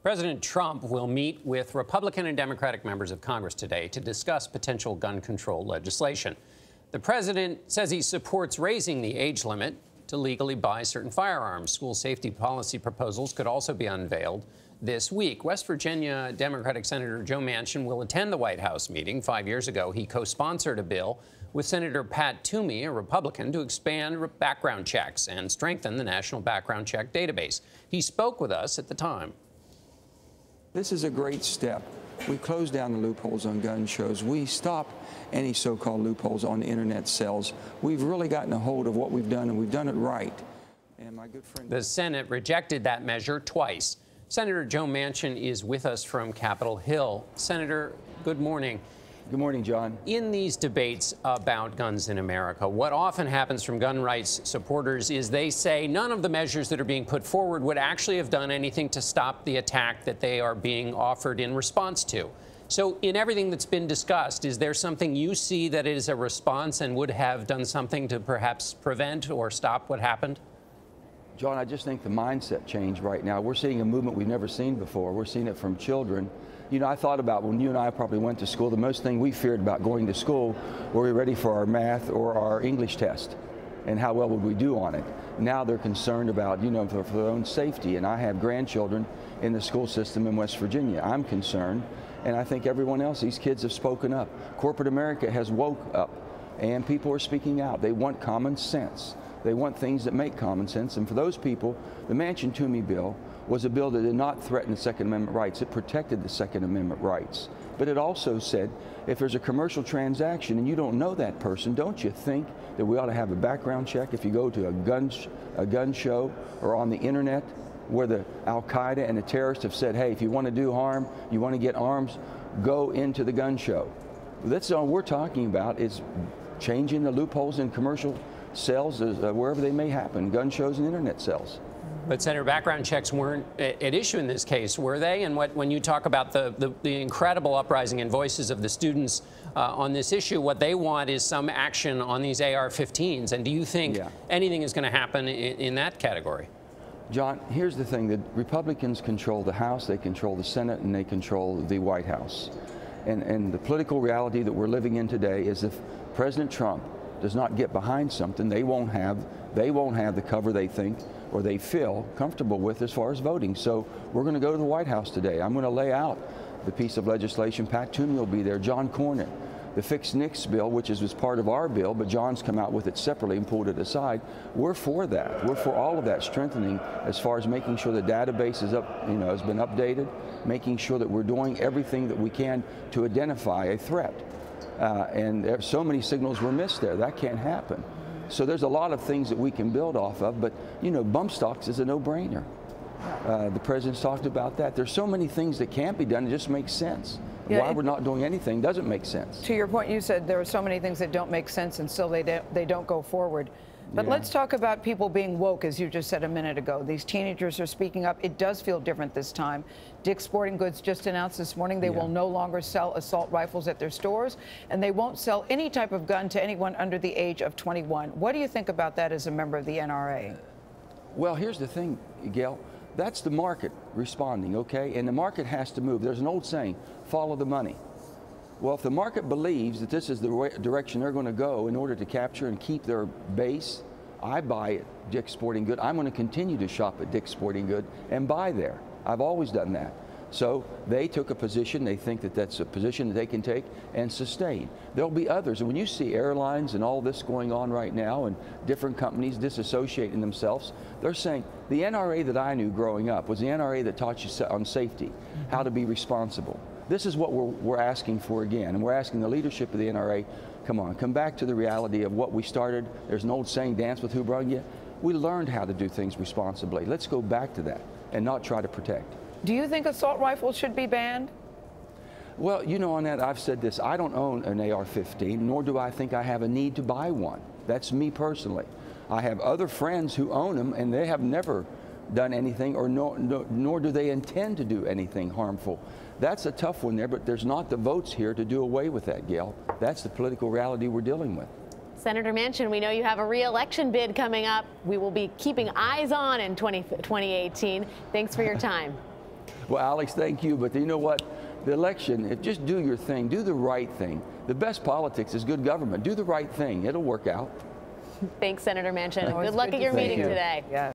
President Trump will meet with Republican and Democratic members of Congress today to discuss potential gun control legislation. The president says he supports raising the age limit to legally buy certain firearms. School safety policy proposals could also be unveiled this week. West Virginia Democratic Senator Joe Manchin will attend the White House meeting. 5 years ago, he co-sponsored a bill with Senator Pat Toomey, a Republican, to expand background checks and strengthen the national background check database. He spoke with us at the time. This is a great step. We closed down the loopholes on gun shows. We stopped any so-called loopholes on internet sales. We've really gotten a hold of what we've done, and we've done it right. And my good friend... The Senate rejected that measure twice. Senator Joe Manchin is with us from Capitol Hill. Senator, good morning. Good morning, John. In these debates about guns in America, what often happens from gun rights supporters is they say none of the measures that are being put forward would actually have done anything to stop the attack that they are being offered in response to. So in everything that's been discussed, is there something you see that is a response and would have done something to perhaps prevent or stop what happened? John, I just think the mindset change right now. We're seeing a movement we've never seen before. We're seeing it from children. You know, I thought about when you and I probably went to school, the most thing we feared about going to school, were we ready for our math or our English test? And how well would we do on it? Now they're concerned about, you know, for their own safety. And I have grandchildren in the school system in West Virginia. I'm concerned, and I think everyone else, these kids have spoken up. Corporate America has woke up, and people are speaking out. They want common sense. They want things that make common sense. And for those people, the Manchin-Toomey bill was a bill that did not threaten the Second Amendment rights. It protected the Second Amendment rights. But it also said, if there's a commercial transaction and you don't know that person, don't you think that we ought to have a background check if you go to a gun show or on the internet where the Al-Qaeda and the terrorists have said, hey, if you want to do harm, you want to get arms, go into the gun show. That's all we're talking about, is changing the loopholes in commercial sales wherever they may happen, gun shows and internet sales. But, Senator, background checks weren't at issue in this case, were they? And when you talk about the incredible uprising in voices of the students on this issue, what they want is some action on these AR-15s. And do you think anything is going to happen in that category? John, here's the thing. The Republicans control the House, they control the Senate, and they control the White House. And the political reality that we're living in today is if President Trump does not get behind something, they won't have the cover they think or they feel comfortable with as far as voting. So we're going to go to the White House today. I'm going to lay out the piece of legislation. Pat Toomey will be there, John Cornyn. The Fix NICS bill, which was part of our bill, but John's come out with it separately and pulled it aside. We're for that. We're for all of that strengthening as far as making sure the database is up, you know, has been updated, making sure that we're doing everything that we can to identify a threat. And there are so many signals were missed there. That can't happen. So there's a lot of things that we can build off of, but, you know, bump stocks is a no-brainer. The president's talked about that. There's so many things that can't be done. It just makes sense. Yeah, why we're not doing anything doesn't make sense. To your point, you said there are so many things that don't make sense and still they don't go forward. But let's talk about people being woke, as you just said a minute ago. These teenagers are speaking up. It does feel different this time. Dick's Sporting Goods just announced this morning they will no longer sell assault rifles at their stores, and they won't sell any type of gun to anyone under the age of 21. What do you think about that as a member of the NRA? Well, here's the thing, Gayle. That's the market responding, okay? And the market has to move. There's an old saying, follow the money. Well, if the market believes that this is the direction they're going to go in order to capture and keep their base, I buy at Dick's Sporting Goods. I'm going to continue to shop at Dick's Sporting Goods and buy there. I've always done that. So they took a position. They think that that's a position that they can take and sustain. There'll be others. And when you see airlines and all this going on right now and different companies disassociating themselves, they're saying the NRA that I knew growing up was the NRA that taught you on safety, how to be responsible. This is what we're asking for again, and we're asking the leadership of the NRA, come on, come back to the reality of what we started. There's an old saying, dance with who brung you. We learned how to do things responsibly. Let's go back to that and not try to protect. Do you think assault rifles should be banned? Well, you know, on that, I've said this. I don't own an AR-15, nor do I think I have a need to buy one. That's me personally. I have other friends who own them, and they have never done anything, or nor do they intend to do anything harmful. That's a tough one there, but there's not the votes here to do away with that, Gayle. That's the political reality we're dealing with. Senator Manchin, we know you have a re-election bid coming up. We will be keeping eyes on in 2018. Thanks for your time. Well, Alex, thank you. But you know what? The election, just do your thing. Do the right thing. The best politics is good government. Do the right thing. It'll work out. Thanks, Senator Manchin. Oh, Good luck at your meeting today. Yeah.